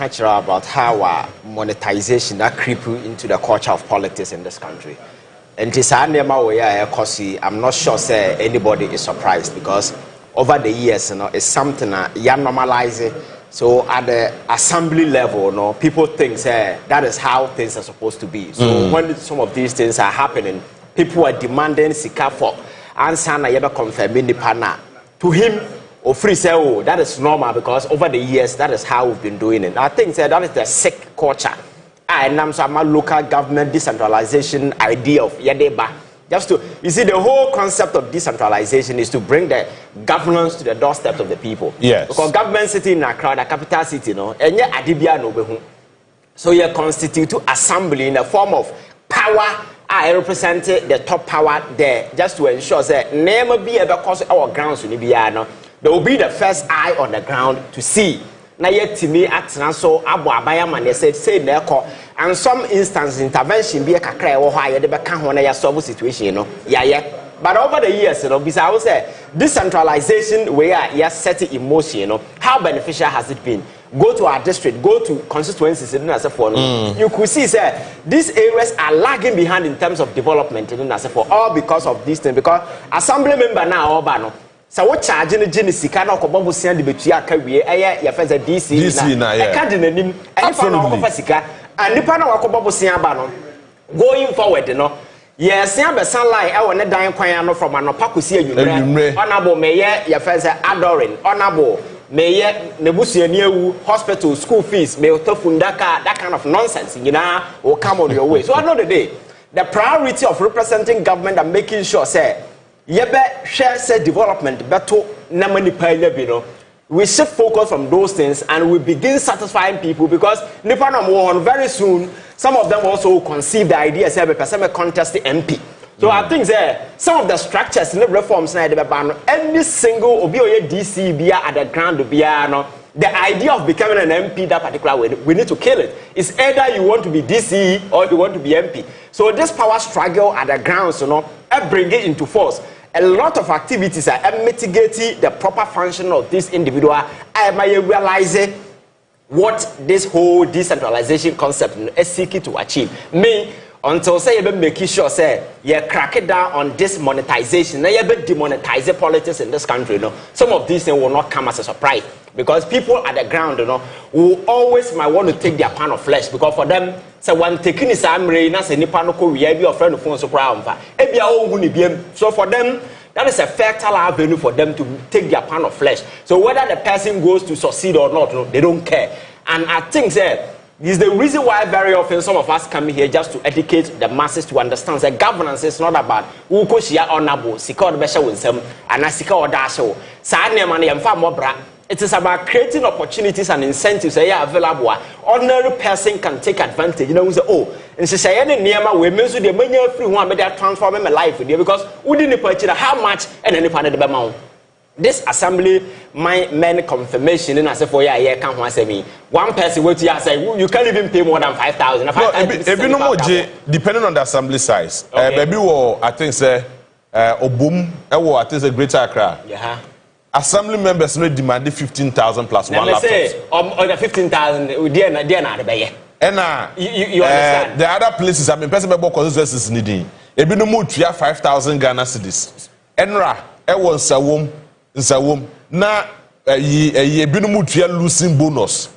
about how monetization that creep into the culture of politics in this country. And this I'm not sure say anybody is surprised because over the years, it's something you normalize it. So at the assembly level, people think that is how things are supposed to be. So when some of these things are happening, people are demanding sika for answer na yeba confirming the partner. To him, or free say, oh, that is normal because over the years, that is how we've been doing it. I think that is the sick culture. And I'm some local government decentralization idea of Yadeba. Just to, you see, the whole concept of decentralization is to bring the governance to the doorstep of the people. Yes. Because government city in Accra, the capital city, and yet Adibia no behu. So you constitute assembly in the form of power. I represent the top power there, just to ensure that never be ever cause our grounds in Ibiano. They will be the first eye on the ground to see. Na yet to me at so abu abayama they said say neko and some instances intervention be a kakra or higher the back ya solve situation but over the years because I would say decentralization where you set it in motion how beneficial has it been? Go to our district, go to constituencies you could see these areas are lagging behind in terms of development all because of this thing because assembly member now Obano. So what charge in the Genesika no kobo sian de betua ka wie eye ya feze DC na e ka de nanim e fa no kofa sika and nipa na wakobo sian ba no going forward no yes sian be sunlight e wo ne dan kwan no from anopa kosi anwumre honorable meye ya feze adoring honorable meye nebusuani ewu hospital school fees me otofundaka that kind of nonsense will come on your way. So at the end of the day the priority of representing government and making sure say yebe share say development beto na mani panya bi we shift focus from those things and we begin satisfying people because nipa na mo very soon some of them also conceive the idea say be person contest the MP. So I think some of the structures in the reforms na dey ban any single obi oye DC bia at the ground bia no the idea of becoming an MP that particular way we need to kill it. It's either you want to be DC or you want to be MP. So this power struggle at the grounds bring it into force. A lot of activities are mitigating the proper function of this individual. I might realize what this whole decentralization concept is seeking to achieve. Me, until say you making sure say you crack it down on this monetization, now you demonetize politics in this country. Some of these things will not come as a surprise because people at the ground, will always might want to take their pound of flesh because for them, so one taking is amre na say nipa no ko we be your friend phone so proud mfa e bia o hu ni biem so for them that is a fertile avenue for them to take their pound of flesh. So whether the person goes to succeed or not, they don't care. And I think this is the reason why very often some of us come here just to educate the masses to understand that governance is not about who ko shia honorable sika or besha winsem and sika or dasho sa na ma na yemfa mobra. It is about creating opportunities and incentives that are available. Ordinary person can take advantage. We say, oh, and she say any nearma we mean so the money free one may transform my life with you because we didn't purchase how much and any part of the amount. This assembly my men confirmation and I say for can't want say me. One person wait here say you can't even pay more than 5,000. Depending on the assembly size. Maybe I think say Obum I think a Greater Accra. Yeah. Assembly members no demanded 15,000 plus one laptop. Or the 15,000, you understand? The other places, I mean, person about constituencies needing. Ebi no more 5,000 Ghana cedis. Enra, nsawom. Na ebi no more losing bonus.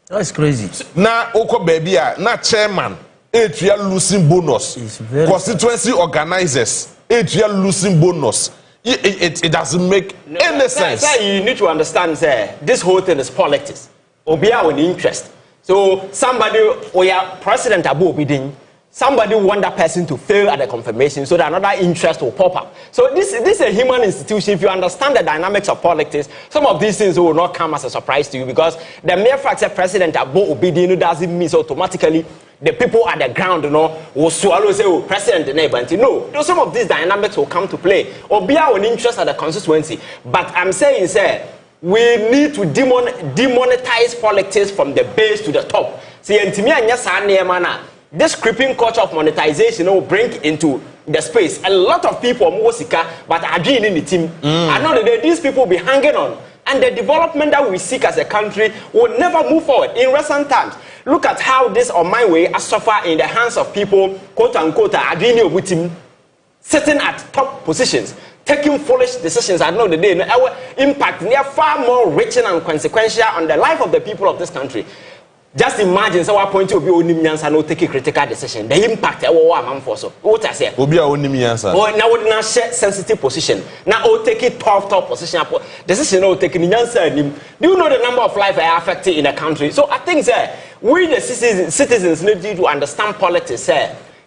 That's crazy. Na oko baby na chairman, losing bonus. Constituency organizers, losing bonus. It doesn't make any sense. Sir, you need to understand, sir, this whole thing is politics. Obia with interest. So somebody or your president Abu Bidin, somebody want that person to fail at the confirmation so that another interest will pop up. So this is a human institution. If you understand the dynamics of politics, some of these things will not come as a surprise to you because the mere fact that President Abu Bidin doesn't mean automatically the people at the ground, will swallow say, oh, president neighbor. No, some of these dynamics will come to play. Or be our interest at the constituency. But I'm saying, sir, we need to demonetize politics from the base to the top. See, this creeping culture of monetization will bring into the space a lot of people, but are doing in the team. I know that these people will be hanging on. and the development that we seek as a country will never move forward. In recent times, look at how this on my way has suffered in the hands of people, quote unquote, sitting at top positions, taking foolish decisions at the end of the day. Our impact, they are far more rich and consequential on the life of the people of this country. Just imagine so our point of view onimians and no take a critical decision. The impact for so what I say. Obi onimians. Oh, now we now share sensitive position. Now oh take it top position. Decision oh take do you know the number of lives are affected in the country? So I think that we the citizens need to understand politics.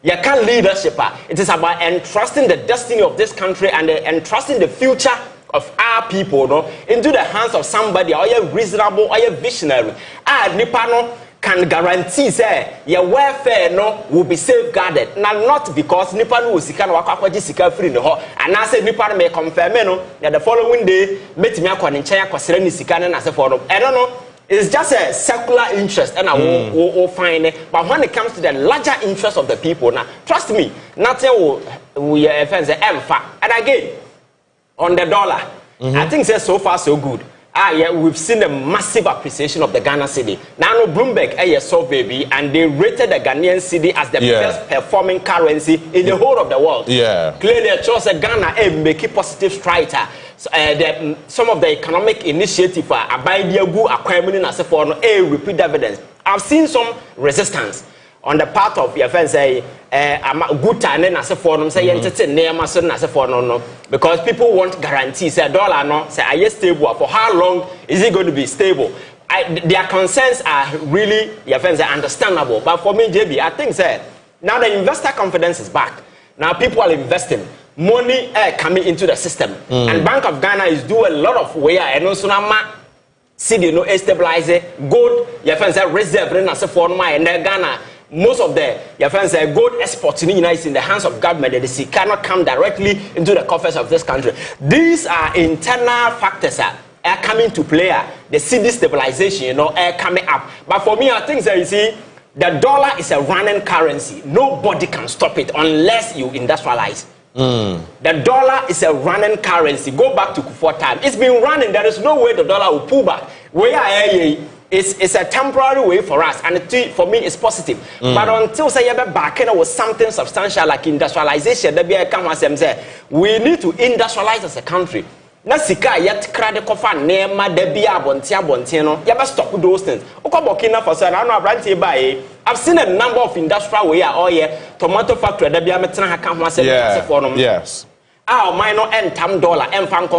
You can't leadership. It is about entrusting the destiny of this country and entrusting the future of our people, no, into the hands of somebody or a reasonable or a visionary. Nipano can guarantee say your welfare no will be safeguarded. Now not because Nipano will seek and sika free no ho. And I say Nipano may confirm no that the following day met me akwa nchaya kwa sereni sika na se for no. I don't know. It's just a secular interest and I will find it. But when it comes to the larger interest of the people, now trust me, nothing will offend the and again. On the dollar, I think that's so far so good. Yeah, we've seen a massive appreciation of the Ghana cedi. Now, no Bloomberg survey, and they rated the Ghanaian cedi as the best performing currency in the whole of the world. Yeah, clearly, it shows that Ghana make a positive stride. Some of the economic initiative are acquiring as a form repeat dividends. I've seen some resistance on the part of your friends say good time as a form say as a form no because people want guarantees say dollar no say are you stable for how long is it going to be stable. Their concerns are really your friends are understandable, but for me JB I think say now the investor confidence is back. Now people are investing money coming into the system and Bank of Ghana is doing a lot of way and also now cedi no stabilize gold your friends are reserve as a form and Ghana. Most of the your friends say gold exports in the hands of government. They cannot come directly into the coffers of this country. These are internal factors are coming to play. The cedi stabilization, coming up. But for me, I think that you see, the dollar is a running currency. Nobody can stop it unless you industrialize. The dollar is a running currency. Go back to Kufuor time. It's been running. There is no way the dollar will pull back. It's a temporary way for us, and for me, it's positive. But until say you back with something substantial like industrialization, we need to industrialize as a country. Na sika yet krade kofa nema de bia bontia no you better stop those things. Burkina Faso na no abrantie bae. I've seen a number of industrial way all here tomato factory de bia metena ha kan ho asem for no. Yes. Our minor $10 and fan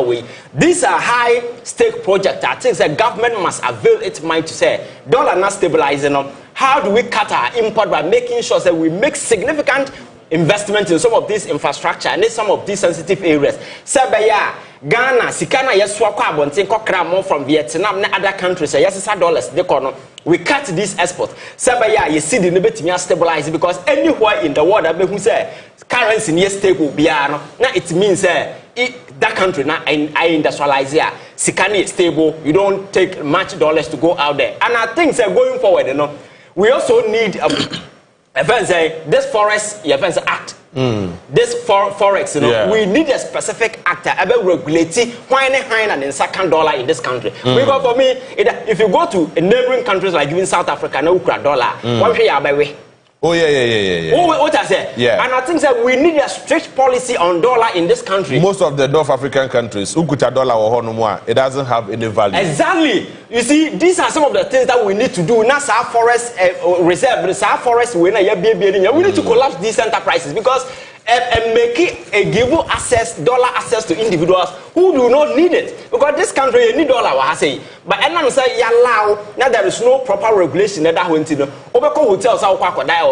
way. These are high stake projects. I think the government must avail its mind to say dollar not stabilizing. How do we cut our import by making sure that we make significant investment in some of this infrastructure and in some of these sensitive areas? Sabaya, Ghana, Sikana, yes, more from Vietnam and other countries. Yes, $dollars. We cut this export. Sabaya, you see the Nibetimia stabilize because anywhere in the world, who say currency near stable, now it means that country now I industrialize here. Sikani is stable. You don't take much dollars to go out there. And I think going forward, we also need this forest act. This forex, we need a specific actor about regulating and in second dollar in this country. Because for me, if you go to neighboring countries like even South Africa, no dollar, one way. Oh yeah. What I say? Yeah. And I think that we need a strict policy on dollar in this country. Most of the North African countries, dollar or it doesn't have any value. Exactly. You see, these are some of the things that we need to do. Now, our forest reserve, our forest, we need to collapse these enterprises because and make it a give dollar access to individuals who do not need it. Because this country you need dollar, I say. But I say allow now there is no proper regulation that went in. Hotels or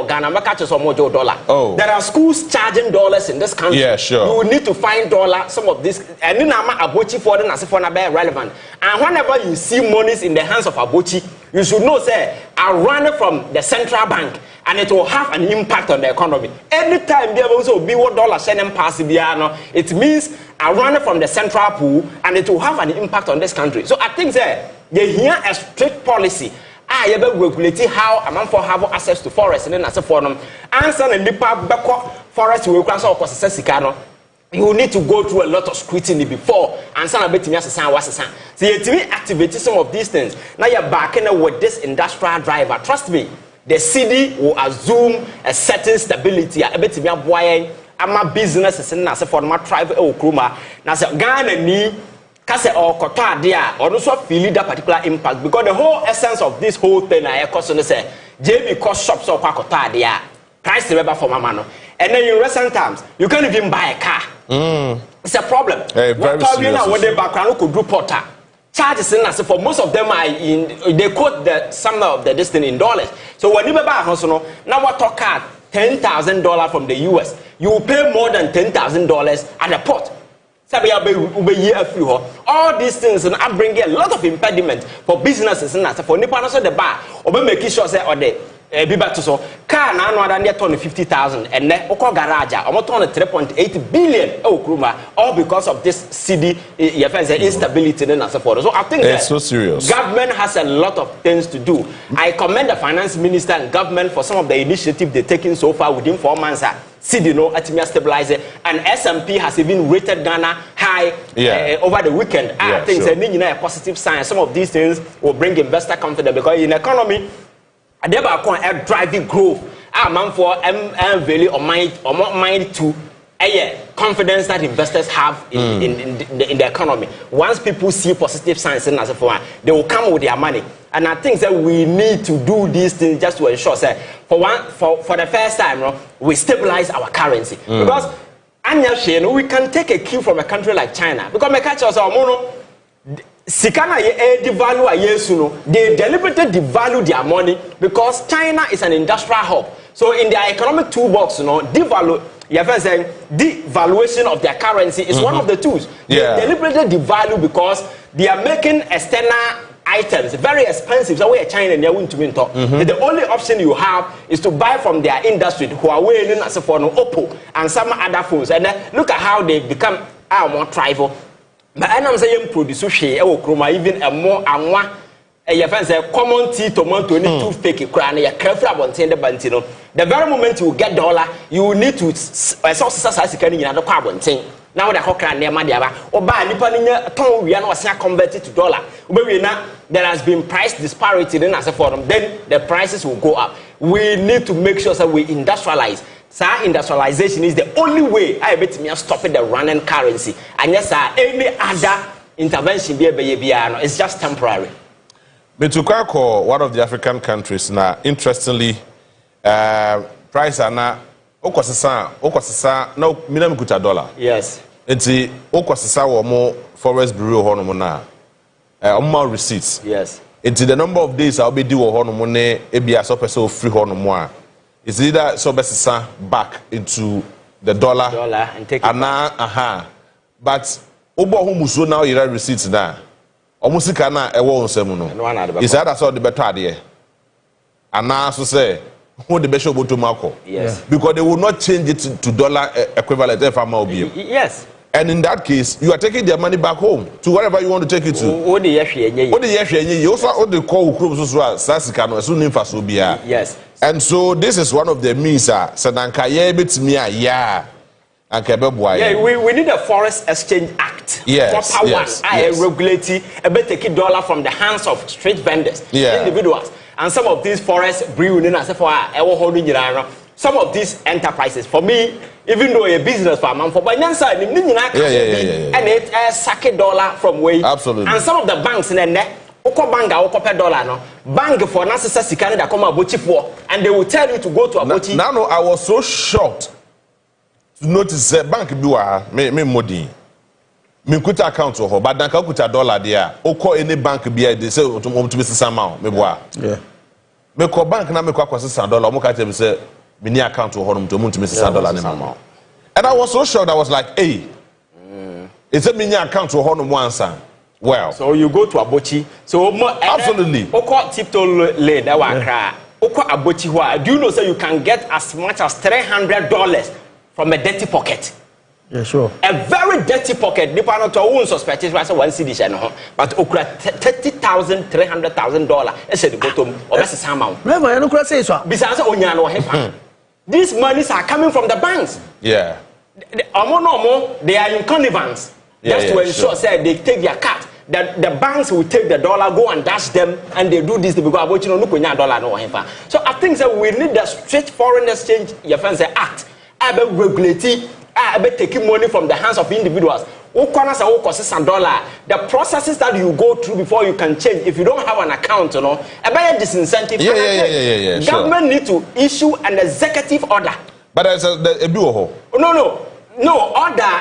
Ghana, catch some more dollar. Oh. There are schools charging dollars in this country. Yeah, sure. You will need to find dollar, some of this, and then I'm abochi for them as if on a relevant. And whenever you see monies in the hands of abochi, you should know, say, I run from the central bank and it will have an impact on the economy. Anytime there will be what dollar sending pass it means I run from the central pool and it will have an impact on this country. So I think that they hear a strict policy. I ever regulate how a man for have access to forest and then as a forum. Answer the Lipa forest will cross or you need to go through a lot of scrutiny before and some betimi asesa wasesa. So you to activate some of these things. Now you're backing with this industrial driver. Trust me, the city will assume a certain stability. Betimi aboye ama businesses na se for ma drive e okruma. Na se Ghana ni kase or koto ade a or no so feel that particular impact because the whole essence of this whole thing na ekoso no say JB cost shops or koto ade a price the for mama no. And then in recent times, you can't even buy a car. It's a problem. Hey, very serious. What they background could do porter. Charges in for most of them are in they quote the some of the distance in dollars. So when you buy a house, now what talk car $10,000 from the US, you will pay more than $10,000 at the port. All these things and I bring a lot of impediment for businesses and for Nippon also the bar or making sure say or they be back to so car now no than 50,000 and then oko garage almost on 3.8 billion all because of this CD instability and so forth. So I think it's so serious. Government has a lot of things to do. I commend the finance minister and government for some of the initiatives they've taken so far within 4 months. CD no atimia stabilizer and S&P has even rated Ghana high over the weekend. I think it's a positive sign. Some of these things will bring investor confidence because in economy and thereby driving growth. Man for value or mind to confidence that investors have in the economy. Once people see positive signs in as a form, they will come with their money. And I think that we need to do these things just to ensure that for the first time, we stabilize our currency. Because we can take a cue from a country like China. Because my country also Sikana devalue they deliberately devalue their money because China is an industrial hub. So in their economic toolbox, devaluation of their currency is one of the tools. They deliberately devalue because they are making external items very expensive. So where China and the only option you have is to buy from their industry, Huawei, Oppo, and some other phones. And look at how they become more tribal. But I'm saying produce even a more common tea tomato need to fake crown a careful about the bantino. The very moment you get dollar, you need to source as can in another carbon thing. Now the hawker near Madiaba or buy Nipponian tongue we are not converted to dollar. There has been price disparity then as a forum, then the prices will go up. We need to make sure that we industrialize. Sir, industrialization is the only way I bet me stopping the running currency. And yes, sir, any other intervention is just temporary. Metukako, one of the African countries now, interestingly, price are now okosisa no minimum kuta dollar. Yes. Enti okosisa wo mo forest bureau ho no mo na more receipts. Yes. Enti the number of days I'll be do ho no mo ne ebia so person free ho no mo a it's either so besisa back into the dollar and take it back. But obo ho muso now you receipts na omusika na ewo nsem no is either so the better ade ana so say who the best to Marco. Yes. Because they will not change it to dollar equivalent if I'm yes. And in that case, you are taking their money back home to wherever you want to take it to. You also call yes. And so this is one of the means we need a Forest Exchange Act for power. Regulating taking dollar from the hands of street vendors, individuals. And some of these forest brewing some of these enterprises, for me, even though a business for man for and it sack $1 from way. Absolutely. And some of the banks in there, dollar no bank for necessary that come abochi for, and they will tell you to go to abochi. Now, I was so shocked to notice that bank do me modi. Me kuta account ho but dan ka kuta dollar there o call any bank bia they say to be sama me boa me call bank na me kwa kwasa dollar mo ka tell me say me ni account ho no to me $60 na ma. And I was so shocked. I was like, hey, it's a mini account ho no mo answer. Well, so you go to abochi, so absolutely o call tiptoe lane that wa kra o call abochi ho. Do you know say you can get as much as $300 from a dirty pocket? Yeah, sure. A very dirty pocket. Nipa no to won suspect is one cedi no, but okura $30,000, $300,000. E say the bottom or best amount. Never, no kura say so. Besides onya no hepa. These monies are coming from the banks. Yeah. They are in connivance just to ensure say they take their cut. That the banks will take the dollar, go and dash them, and they do this because about dollar no. So I think that we need the strict foreign exchange act. I be regulating, I be taking money from the hands of individuals. The processes that you go through before you can change, if you don't have an account, a better disincentive. Government need to issue an executive order. But as a No, order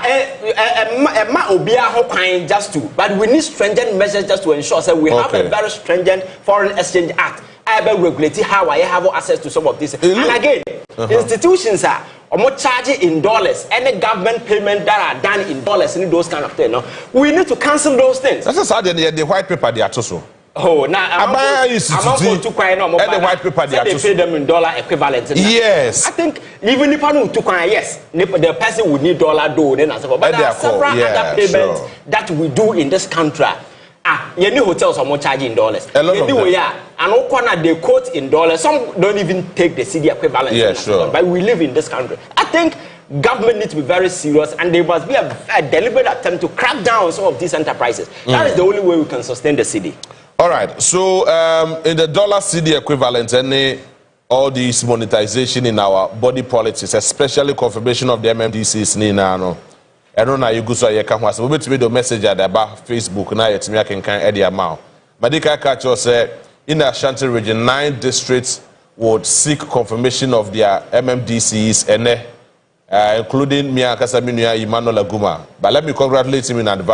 just to, but we need stringent measures just to ensure that we have a very stringent foreign exchange act. I will regulate how I have access to some of this. And again, institutions are charging in dollars. Any government payment that are done in dollars and those kind of things. No? We need to cancel those things. That's how the white paper they are also. Oh, now I'm going to cry no more. And the white paper they pay them in dollar equivalent. Yes. I think even if I know to cry, yes, the person would need dollar do then as well. But there are several other payments that we do in this country. You know hotels are more charging in dollars. A lot of them. And all corner they quote in dollars. Some don't even take the CD equivalent. Yeah, sure. But we live in this country. I think government needs to be very serious, and there must be a deliberate attempt to crack down on some of these enterprises. That is the only way we can sustain the city. All right. So in the dollar CD equivalent, all this monetization in our body politics, especially confirmation of the MMDCs, I don't know you go so you can was we to the message at about Facebook now yet me can Eddie Amao. Madika catch us in the Ashanti region 9 districts would seek confirmation of their MMDCs and including Mia Kasaminua Emmanuel Aguma. But let me congratulate him in advance.